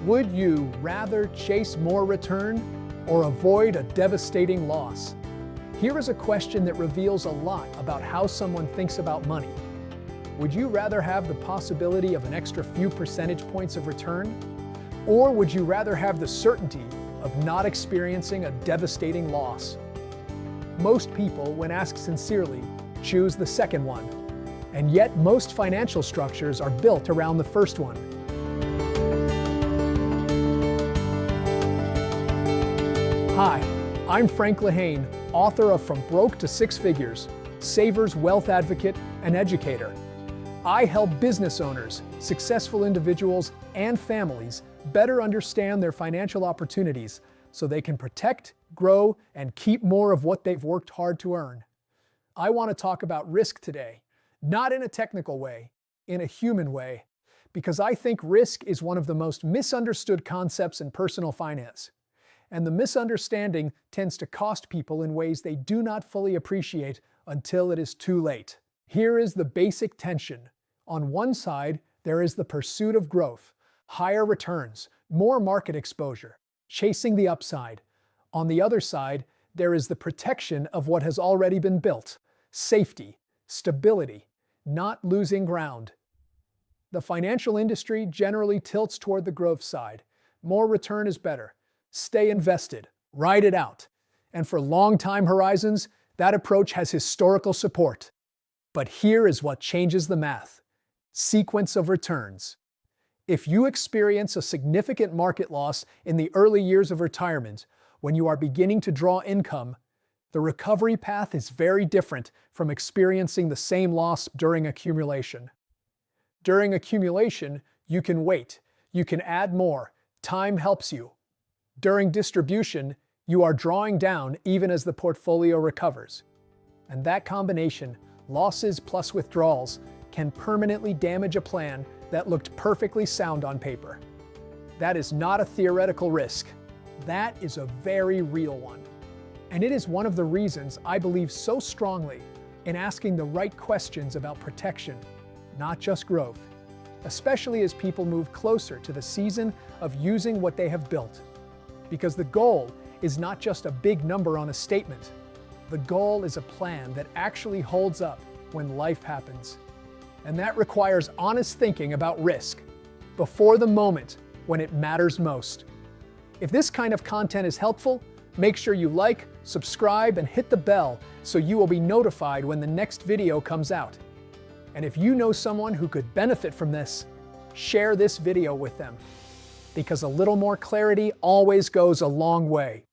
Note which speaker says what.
Speaker 1: Would you rather chase more return or avoid a devastating loss? Here is a question that reveals a lot about how someone thinks about money. Would you rather have the possibility of an extra few percentage points of return? Or would you rather have the certainty of not experiencing a devastating loss? Most people, when asked sincerely, choose the second one. And yet most financial structures are built around the first one. Hi, I'm Frank Lehane, author of From Broke to Six Figures, Saver's Wealth Advocate and Educator. I help business owners, successful individuals, and families better understand their financial opportunities so they can protect, grow, and keep more of what they've worked hard to earn. I want to talk about risk today, not in a technical way, in a human way, because I think risk is one of the most misunderstood concepts in personal finance. And the misunderstanding tends to cost people in ways they do not fully appreciate until it is too late. Here is the basic tension. On one side, there is the pursuit of growth, higher returns, more market exposure, chasing the upside. On the other side, there is the protection of what has already been built, safety, stability, not losing ground. The financial industry generally tilts toward the growth side. More return is better. Stay invested, ride it out. And for long time horizons, that approach has historical support. But here is what changes the math. Sequence of returns. If you experience a significant market loss in the early years of retirement, when you are beginning to draw income, the recovery path is very different from experiencing the same loss during accumulation. During accumulation, you can wait, you can add more, time helps you. During distribution, you are drawing down even as the portfolio recovers. And that combination, losses plus withdrawals, can permanently damage a plan that looked perfectly sound on paper. That is not a theoretical risk. That is a very real one. And it is one of the reasons I believe so strongly in asking the right questions about protection, not just growth, especially as people move closer to the season of using what they have built. Because the goal is not just a big number on a statement. The goal is a plan that actually holds up when life happens. And that requires honest thinking about risk before the moment when it matters most. If this kind of content is helpful, make sure you like, subscribe, and hit the bell so you will be notified when the next video comes out. And if you know someone who could benefit from this, share this video with them. Because a little more clarity always goes a long way.